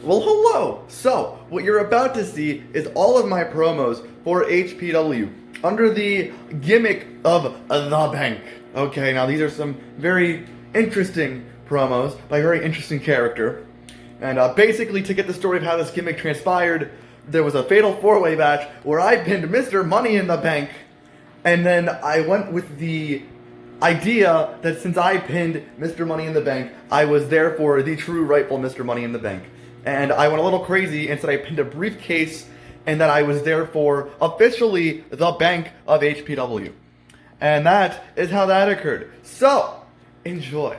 Well, hello! So, what you're about to see is all of my promos for HPW under the gimmick of the bank. Okay, now these are some very interesting promos by a very interesting character. And basically, to get the story of how this gimmick transpired, there was a fatal four-way match where I pinned Mr. Money in the Bank, and then I went with the idea that since I pinned Mr. Money in the Bank, I was therefore the true rightful Mr. Money in the Bank. And I went a little crazy and said I pinned a briefcase and that I was therefore officially the bank of HPW. And that is how that occurred. So, enjoy.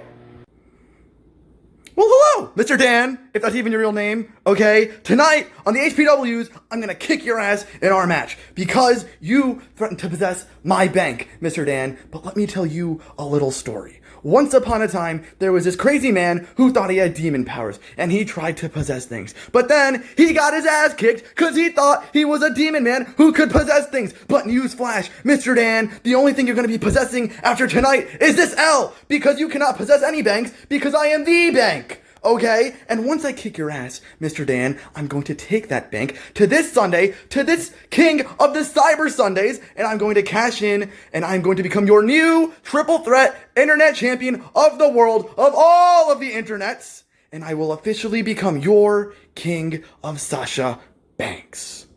Well, hello, Mr. Dan, if that's even your real name, okay? Tonight, on the HPWs, I'm gonna kick your ass in our match because you threatened to possess my bank, Mr. Dan. But let me tell you a little story. Once upon a time, there was this crazy man who thought he had demon powers, and he tried to possess things. But then, he got his ass kicked because he thought he was a demon man who could possess things. But newsflash, Mr. Dan, the only thing you're going to be possessing after tonight is this L, because you cannot possess any banks, because I am the bank. Okay? And once I kick your ass, Mr. Dan, I'm going to take that bank to this Sunday, to this king of the Cyber Sundays, and I'm going to cash in, and I'm going to become your new triple threat internet champion of the world, of all of the internets, and I will officially become your king of Sasha Banks.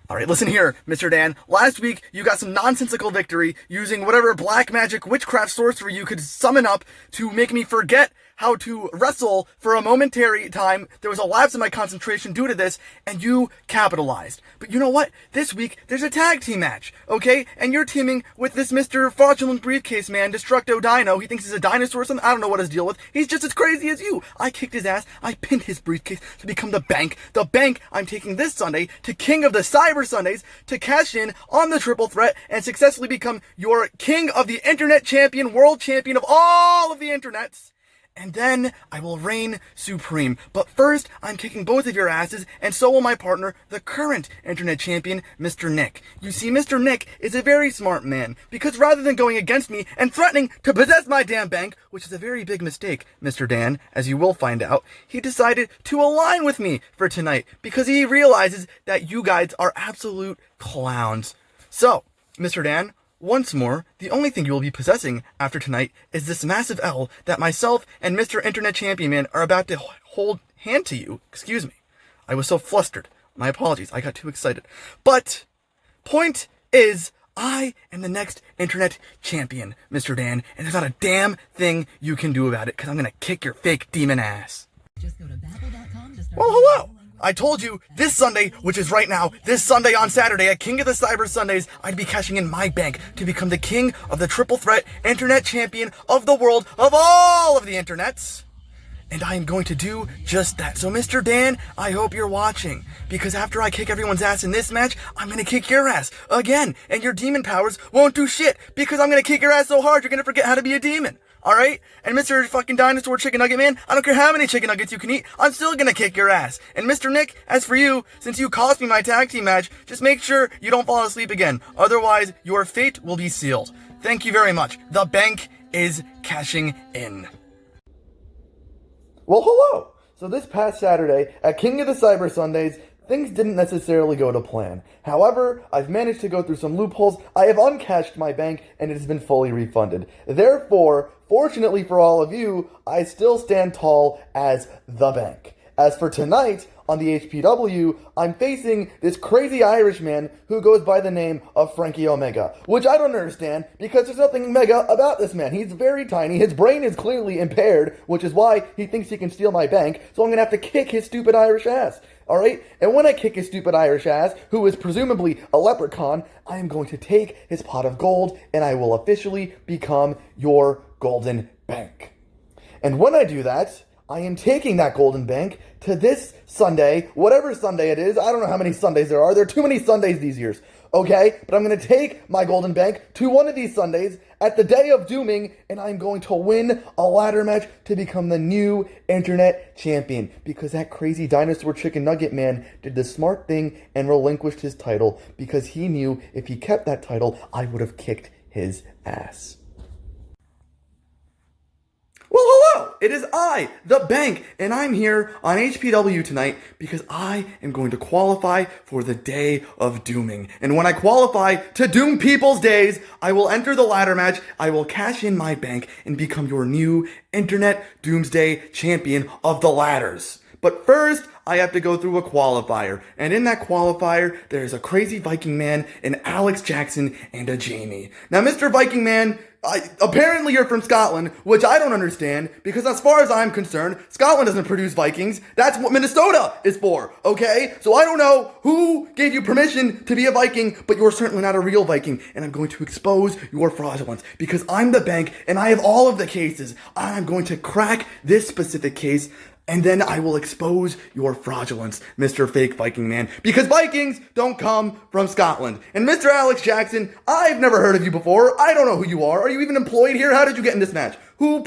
Alright, listen here, Mr. Dan. Last week, you got some nonsensical victory using whatever black magic witchcraft sorcery you could summon up to make me forget how to wrestle for a momentary time. There was a lapse in my concentration due to this, and you capitalized. But you know what? This week, there's a tag team match, okay? And you're teaming with this Mr. Fraudulent Briefcase Man, Destructo Dino. He thinks he's a dinosaur or something. I don't know what his deal with. He's just as crazy as you. I kicked his ass. I pinned his briefcase to become the bank. The bank I'm taking this Sunday to King of the Cyber Sundays to cash in on the triple threat and successfully become your king of the internet champion, world champion of all of the internets. And then I will reign supreme. But first, I'm kicking both of your asses, and so will my partner, the current internet champion, Mr. Nick. You see, Mr. Nick is a very smart man, because rather than going against me and threatening to possess my damn bank, which is a very big mistake, Mr. Dan, as you will find out, he decided to align with me for tonight, because he realizes that you guys are absolute clowns. So, Mr. Dan, once more, the only thing you will be possessing after tonight is this massive L that myself and Mr. Internet Champion Man are about to hold hand to you. Excuse me. I was so flustered. My apologies. I got too excited. But, point is, I am the next Internet Champion, Mr. Dan, and there's not a damn thing you can do about it, because I'm going to kick your fake demon ass. Just go to babbel.com to start. Well, hello! I told you, this Sunday, which is right now, this Sunday on Saturday at King of the Cyber Sundays, I'd be cashing in my bank to become the king of the triple threat internet champion of the world of all of the internets. And I am going to do just that. So Mr. Dan, I hope you're watching, because after I kick everyone's ass in this match, I'm going to kick your ass again, and your demon powers won't do shit, because I'm going to kick your ass so hard you're going to forget how to be a demon. Alright? And Mr. fucking Dinosaur Chicken Nugget Man, I don't care how many chicken nuggets you can eat, I'm still gonna kick your ass. And Mr. Nick, as for you, since you cost me my tag team match, just make sure you don't fall asleep again. Otherwise, your fate will be sealed. Thank you very much. The bank is cashing in. Well, hello! So this past Saturday, at King of the Cyber Sundays, things didn't necessarily go to plan. However, I've managed to go through some loopholes, I have uncashed my bank, and it has been fully refunded. Therefore, fortunately for all of you, I still stand tall as the bank. As for tonight, on the HPW, I'm facing this crazy Irishman who goes by the name of Frankie Omega, which I don't understand because there's nothing mega about this man. He's very tiny, his brain is clearly impaired, which is why he thinks he can steal my bank, so I'm gonna have to kick his stupid Irish ass. Alright? And when I kick his stupid Irish ass, who is presumably a leprechaun, I am going to take his pot of gold and I will officially become your golden bank. And when I do that, I am taking that golden bank to this Sunday, whatever Sunday it is. I don't know how many Sundays there are. There are too many Sundays these years. Okay? But I'm going to take my golden bank to one of these Sundays at the day of dooming, and I'm going to win a ladder match to become the new internet champion. Because that crazy dinosaur chicken nugget man did the smart thing and relinquished his title because he knew if he kept that title, I would have kicked his ass. Well, hello! hello! It is I, the bank, and I'm here on HPW tonight because I am going to qualify for the Day of Dooming. And when I qualify to doom people's days, I will enter the ladder match, I will cash in my bank, and become your new Internet Doomsday Champion of the Ladders. But first, I have to go through a qualifier. And in that qualifier, there's a crazy Viking man, an Alex Jackson, and a Jamie. Now, Mr. Viking man, apparently you're from Scotland, which I don't understand, because as far as I'm concerned, Scotland doesn't produce Vikings. That's what Minnesota is for, okay? So I don't know who gave you permission to be a Viking, but you're certainly not a real Viking, and I'm going to expose your fraudulence, because I'm the bank, and I have all of the cases. I'm going to crack this specific case, and then I will expose your fraudulence, Mr. Fake Viking Man, because Vikings don't come from Scotland. And Mr. Alex Jackson, I've never heard of you before. I don't know who you are. Are you even employed here? How did you get in this match? Who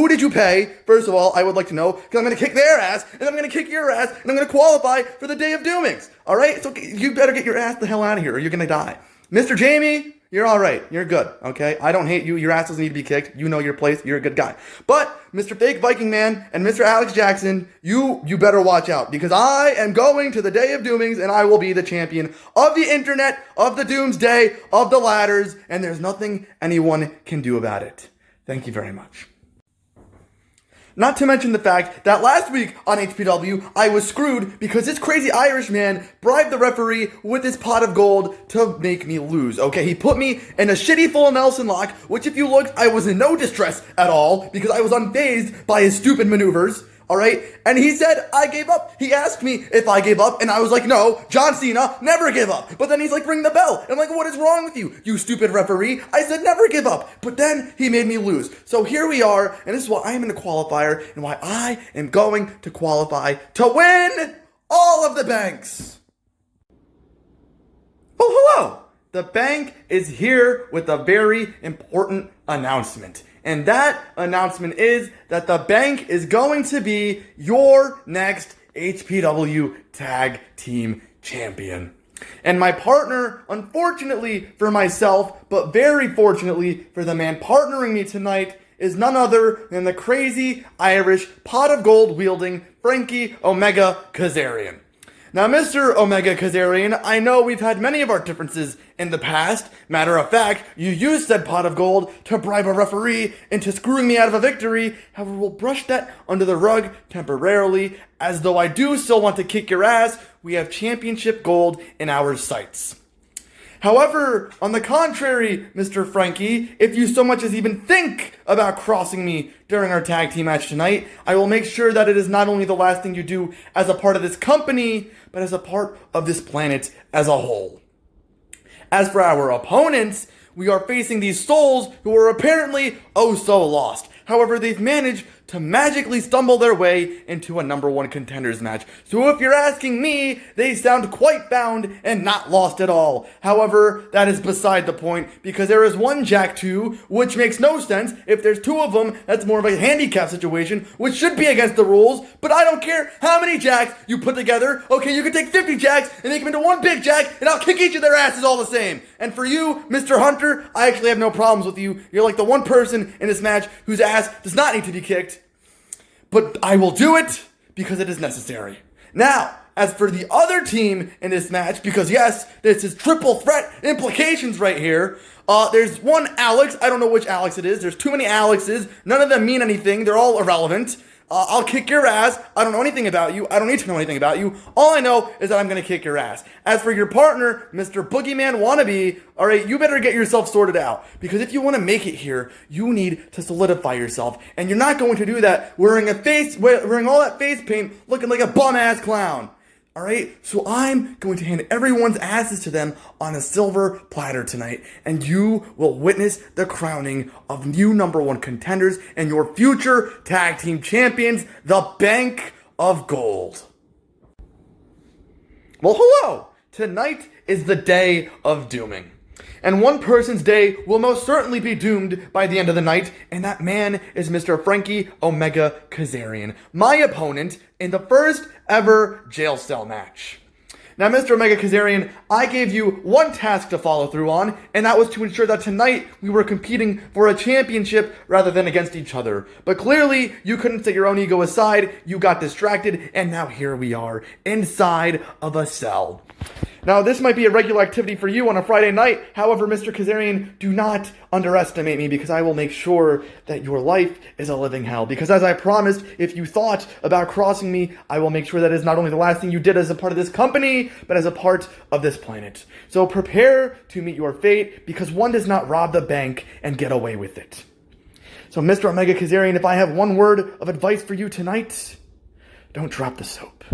did you pay? First of all, I would like to know, because I'm going to kick their ass, and I'm going to kick your ass, and I'm going to qualify for the Day of Doomings. All right? So you better get your ass the hell out of here, or you're going to die. Mr. Jamie, you're all right. You're good, okay? I don't hate you. Your ass doesn't need to be kicked. You know your place. You're a good guy. But Mr. Fake Viking Man and Mr. Alex Jackson, you better watch out, because I am going to the Day of Doomings, and I will be the champion of the internet, of the Doomsday, of the ladders, and there's nothing anyone can do about it. Thank you very much. Not to mention the fact that last week on HPW, I was screwed because this crazy Irish man bribed the referee with his pot of gold to make me lose. Okay, he put me in a shitty full Nelson lock, which if you looked, I was in no distress at all because I was unfazed by his stupid maneuvers. All right, and he said, I gave up. He asked me if I gave up, and I was like, no, John Cena, never give up. But then he's like, ring the bell. And I'm like, what is wrong with you, you stupid referee? I said, never give up. But then he made me lose. So here we are, and this is why I am in the qualifier, and why I am going to qualify to win all of the banks. Oh, hello. The bank is here with a very important announcement. And that announcement is that the bank is going to be your next HPW Tag Team Champion. And my partner, unfortunately for myself, but very fortunately for the man partnering me tonight, is none other than the crazy Irish pot of gold wielding Frankie Omega Kazarian. Now, Mr. Omega Kazarian, I know we've had many of our differences in the past. Matter of fact, you used said pot of gold to bribe a referee into screwing me out of a victory. However, we'll brush that under the rug temporarily. As though I do still want to kick your ass, we have championship gold in our sights. However, on the contrary, Mr. Frankie, if you so much as even think about crossing me during our tag team match tonight, I will make sure that it is not only the last thing you do as a part of this company, but as a part of this planet as a whole. As for our opponents, we are facing these souls who are apparently oh so lost. However, they've managed to magically stumble their way into a number one contenders match. So if you're asking me, they sound quite bound and not lost at all. However, that is beside the point, because there is one Jack 2, which makes no sense. If there's two of them, that's more of a handicap situation, which should be against the rules, but I don't care how many Jacks you put together. Okay, you can take 50 Jacks and make them into one big Jack, and I'll kick each of their asses all the same. And for you, Mr. Hunter, I actually have no problems with you. You're like the one person in this match whose ass does not need to be kicked. But I will do it because it is necessary. Now, as for the other team in this match, because yes, this is triple threat implications right here. There's one Alex. I don't know which Alex it is. There's too many Alexes. None of them mean anything. They're all irrelevant. I'll kick your ass. I don't know anything about you. I don't need to know anything about you. All I know is that I'm going to kick your ass. As for your partner, Mr. Boogeyman Wannabe, alright, you better get yourself sorted out. Because if you want to make it here, you need to solidify yourself. And you're not going to do that wearing all that face paint, looking like a bum-ass clown. Alright, so I'm going to hand everyone's asses to them on a silver platter tonight, and you will witness the crowning of new number one contenders and your future tag team champions, the Bank of Gold. Well, hello! Tonight is the Day of Dooming. And one person's day will most certainly be doomed by the end of the night, and that man is Mr. Frankie Omega Kazarian, my opponent in the first ever jail cell match. Now, Mr. Omega Kazarian, I gave you one task to follow through on, and that was to ensure that tonight we were competing for a championship rather than against each other. But clearly, you couldn't set your own ego aside, you got distracted, and now here we are, inside of a cell. Now, this might be a regular activity for you on a Friday night. However, Mr. Kazarian, do not underestimate me because I will make sure that your life is a living hell. Because as I promised, if you thought about crossing me, I will make sure that is not only the last thing you did as a part of this company, but as a part of this planet. So prepare to meet your fate because one does not rob the bank and get away with it. So Mr. Omega Kazarian, if I have one word of advice for you tonight, don't drop the soap.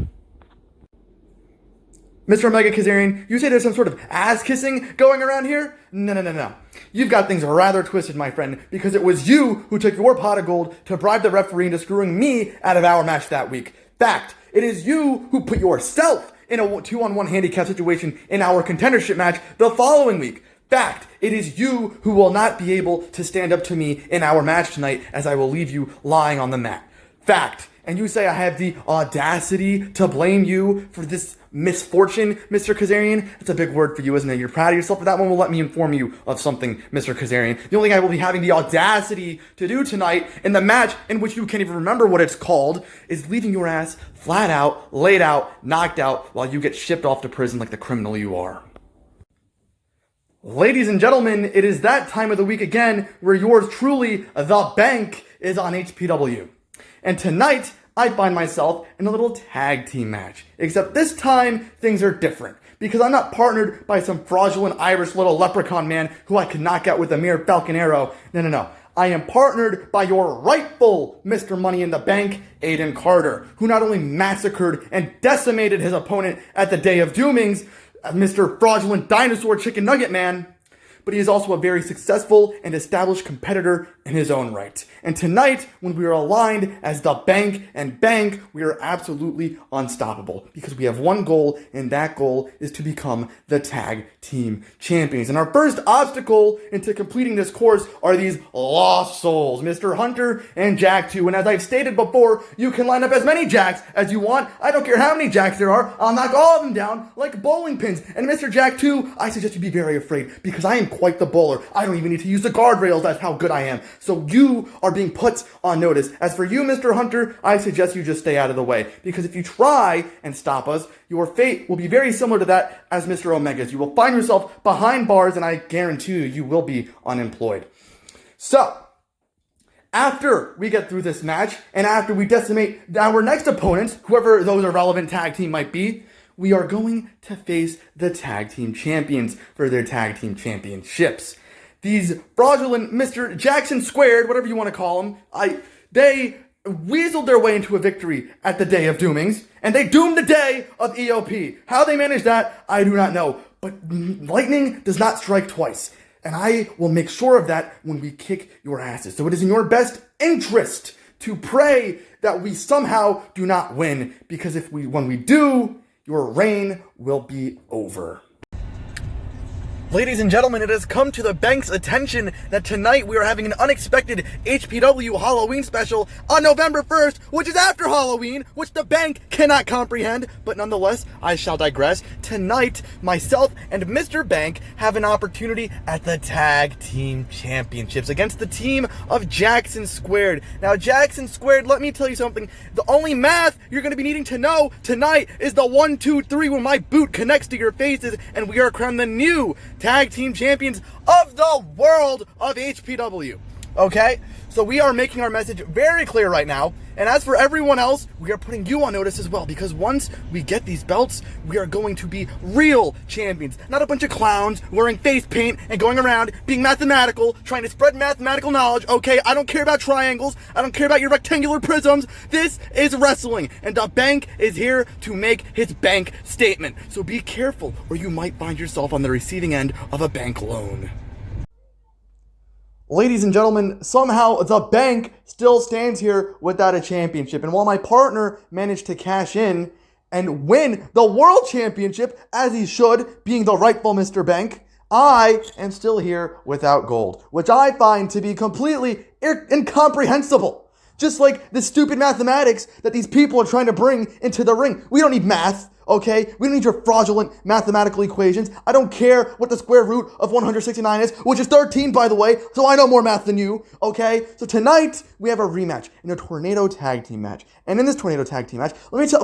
Mr. Omega Kazarian, you say there's some sort of ass-kissing going around here? No. You've got things rather twisted, my friend, because it was you who took your pot of gold to bribe the referee into screwing me out of our match that week. Fact, it is you who put yourself in a 2-on-1 handicap situation in our contendership match the following week. Fact, it is you who will not be able to stand up to me in our match tonight as I will leave you lying on the mat. Fact, and you say I have the audacity to blame you for this misfortune, Mr. Kazarian? That's a big word for you, isn't it? You're proud of yourself for that one? Well, let me inform you of something, Mr. Kazarian. The only thing I will be having the audacity to do tonight in the match in which you can't even remember what it's called is leaving your ass flat out, laid out, knocked out while you get shipped off to prison like the criminal you are. Ladies and gentlemen, it is that time of the week again where yours truly, the bank, is on HPW. And tonight, I find myself in a little tag team match. Except this time, things are different. Because I'm not partnered by some fraudulent Irish little leprechaun man who I can knock out with a mere falcon arrow. No. I am partnered by your rightful Mr. Money in the Bank, Aiden Carter, who not only massacred and decimated his opponent at the Day of Doomings, Mr. Fraudulent Dinosaur Chicken Nugget Man, but he is also a very successful and established competitor in his own right. And tonight, when we are aligned as the bank and bank, we are absolutely unstoppable because we have one goal, and that goal is to become the tag team champions. And our first obstacle into completing this course are these lost souls, Mr. Hunter and Jack 2. And as I've stated before, you can line up as many Jacks as you want. I don't care how many Jacks there are. I'll knock all of them down like bowling pins. And Mr. Jack 2, I suggest you be very afraid because I am quite the bowler. I don't even need to use the guardrails. That's how good I am. So you are being put on notice. As for you, Mr. Hunter, I suggest you just stay out of the way. Because if you try and stop us, your fate will be very similar to that as Mr. Omega's. You will find yourself behind bars, and I guarantee you will be unemployed. So, after we get through this match, and after we decimate our next opponents, whoever those irrelevant tag team might be, we are going to face the tag team champions for their tag team championships. These fraudulent Mr. Jackson Squared, whatever you want to call them, they weaseled their way into a victory at the Day of Doomings, and they doomed the day of EOP. How they managed that, I do not know. But lightning does not strike twice, and I will make sure of that when we kick your asses. So it is in your best interest to pray that we somehow do not win, because when we do, your reign will be over. Ladies and gentlemen, it has come to the bank's attention that tonight we are having an unexpected HPW Halloween special on November 1st, which is after Halloween, which the bank cannot comprehend, but nonetheless, I shall digress. Tonight, myself and Mr. Bank have an opportunity at the Tag Team Championships against the team of Jackson Squared. Now, Jackson Squared, let me tell you something. The only math you're going to be needing to know tonight is the 1, 2, 3 when my boot connects to your faces, and we are crowned the new Tag Team Champions of the world of HPW. Okay? So we are making our message very clear right now. And as for everyone else, we are putting you on notice as well, because once we get these belts, we are going to be real champions. Not a bunch of clowns wearing face paint and going around being mathematical, trying to spread mathematical knowledge. Okay, I don't care about triangles. I don't care about your rectangular prisms. This is wrestling, and the bank is here to make his bank statement. So be careful, or you might find yourself on the receiving end of a bank loan. Ladies and gentlemen, somehow the bank still stands here without a championship. And while my partner managed to cash in and win the world championship, as he should, being the rightful Mr. Bank, I am still here without gold, which I find to be completely incomprehensible. Just like the stupid mathematics that these people are trying to bring into the ring. We don't need math. Okay? We don't need your fraudulent mathematical equations. I don't care what the square root of 169 is, which is 13, by the way, so I know more math than you. Okay? So tonight, we have a rematch in a tornado tag team match. And in this tornado tag team match,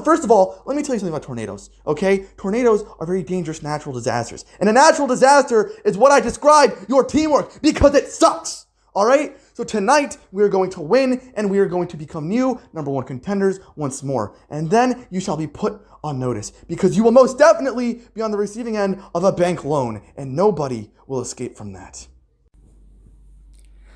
first of all, let me tell you something about tornadoes. Okay? Tornadoes are very dangerous natural disasters. And a natural disaster is what I describe your teamwork, because it sucks. Alright? So tonight, we are going to win, and we are going to become new #1 contenders once more. And then you shall be put on notice, because you will most definitely be on the receiving end of a bank loan, and nobody will escape from that.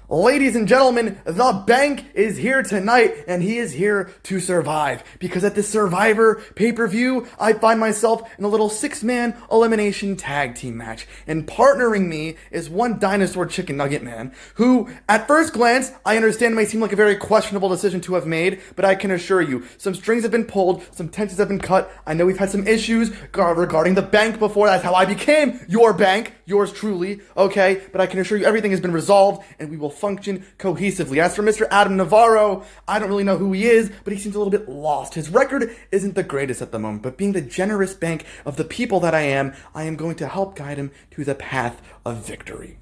Ladies and gentlemen, the Bank is here tonight, and he is here to survive. Because at this Survivor pay-per-view, I find myself in a little 6-man elimination tag team match. And partnering me is one dinosaur chicken nugget man, who, at first glance, I understand may seem like a very questionable decision to have made, but I can assure you, some strings have been pulled, some tensions have been cut. I know we've had some issues regarding the Bank before. That's how I became your Bank, yours truly, okay? But I can assure you everything has been resolved, and we will function cohesively. As for Mr. Adam Navarro, I don't really know who he is, but he seems a little bit lost. His record isn't the greatest at the moment, but being the generous bank of the people that I am going to help guide him to the path of victory.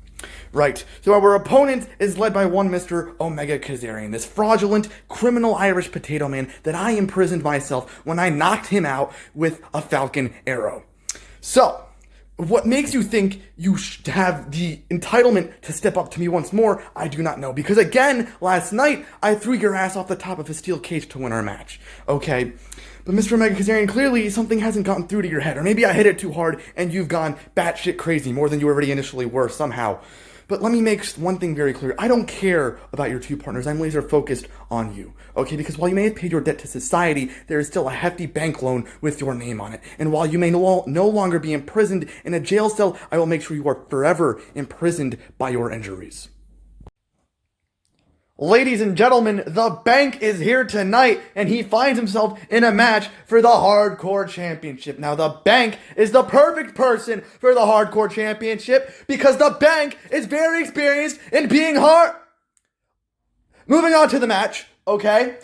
Right, so our opponent is led by one Mr. Omega Kazarian, this fraudulent, criminal Irish potato man that I imprisoned myself when I knocked him out with a falcon arrow. So, what makes you think you have the entitlement to step up to me once more, I do not know. Because again, last night, I threw your ass off the top of a steel cage to win our match. Okay? But Mr. Omega Kazarian, clearly something hasn't gotten through to your head. Or maybe I hit it too hard and you've gone batshit crazy, more than you already initially were somehow. But let me make one thing very clear. I don't care about your two partners. I'm laser focused on you. Okay, because while you may have paid your debt to society, there is still a hefty bank loan with your name on it. And while you may no longer be imprisoned in a jail cell, I will make sure you are forever imprisoned by your injuries. Ladies and gentlemen, the Bank is here tonight, and he finds himself in a match for the Hardcore Championship. Now, the Bank is the perfect person for the Hardcore Championship because the Bank is very experienced in being hard. Moving on to the match, okay?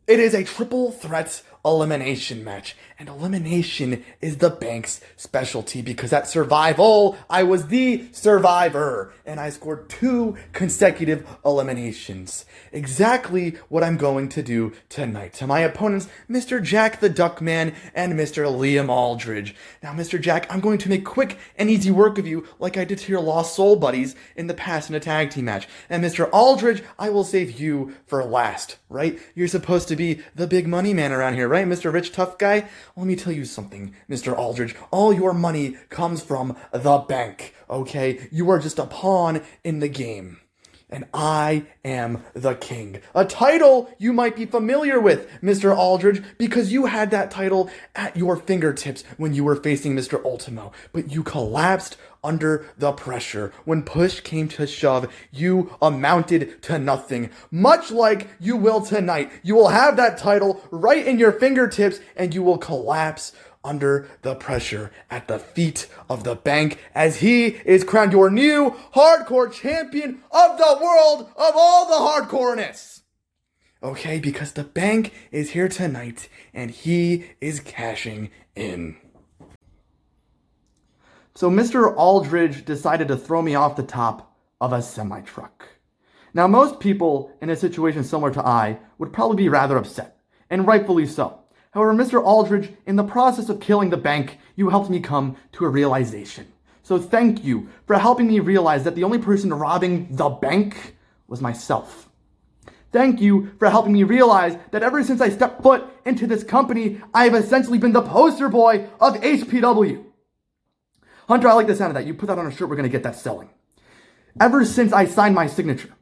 It is a triple threat elimination match. And elimination is the Bank's specialty because at Survival, I was the survivor and I scored 2 consecutive eliminations. Exactly what I'm going to do tonight to my opponents, Mr. Jack the Duckman and Mr. Liam Aldridge. Now, Mr. Jack, I'm going to make quick and easy work of you like I did to your Lost Soul buddies in the past in a tag team match. And Mr. Aldridge, I will save you for last, right? You're supposed to be the big money man around here, right, Mr. Rich Tough Guy? Let me tell you something, Mr. Aldridge. All your money comes from the Bank, okay? You are just a pawn in the game. And I am the king. A title you might be familiar with, Mr. Aldridge, because you had that title at your fingertips when you were facing Mr. Ultimo. But you collapsed under the pressure. When push came to shove, you amounted to nothing. Much like you will tonight. You will have that title right in your fingertips and you will collapse under the pressure at the feet of the Bank as he is crowned your new hardcore champion of the world of all the hardcoreness. Okay, because the Bank is here tonight and he is cashing in. So Mr. Aldridge decided to throw me off the top of a semi-truck. Now, most people in a situation similar to I would probably be rather upset, and rightfully so. However, Mr. Aldridge, in the process of killing the Bank, you helped me come to a realization. So thank you for helping me realize that the only person robbing the Bank was myself. Thank you for helping me realize that ever since I stepped foot into this company, I have essentially been the poster boy of HPW. Hunter, I like the sound of that. You put that on a shirt, we're going to get that selling. Ever since I signed my signature,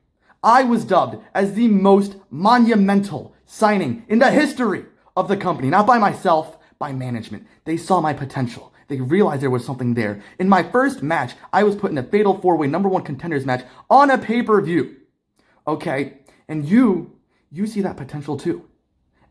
I was dubbed as the most monumental signing in the history of the company. Not by myself, by management. They saw my potential. They realized there was something there. In my first match, I was put in a fatal 4-way #1 contenders match on a pay-per-view. Okay, and you see that potential too.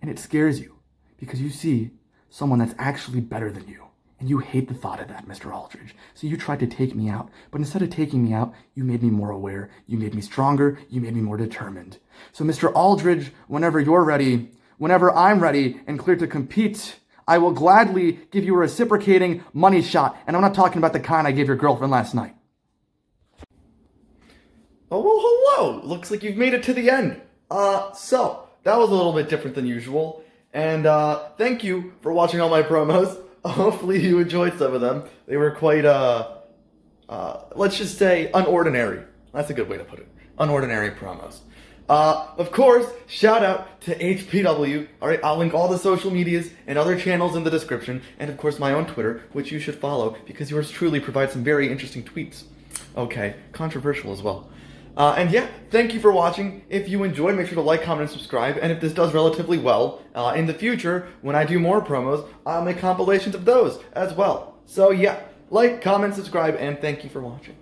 And it scares you because you see someone that's actually better than you And you hate the thought of that, Mr. Aldridge. So you tried to take me out. But instead of taking me out, you made me more aware. You made me stronger. You made me more determined. So Mr. Aldridge, whenever you're ready, whenever I'm ready and clear to compete, I will gladly give you a reciprocating money shot. And I'm not talking about the kind I gave your girlfriend last night. Oh, well, hello. Looks like you've made it to the end. So that was a little bit different than usual. And thank you for watching all my promos. Hopefully you enjoyed some of them. They were quite, let's just say, unordinary. That's a good way to put it. Unordinary promos. Of course, shout out to HPW. Alright, I'll link all the social medias and other channels in the description. And of course my own Twitter, which you should follow because yours truly provides some very interesting tweets. Okay, controversial as well. And yeah, thank you for watching. If you enjoyed, make sure to like, comment, and subscribe. And if this does relatively well, in the future, when I do more promos, I'll make compilations of those as well. So yeah, like, comment, subscribe, and thank you for watching.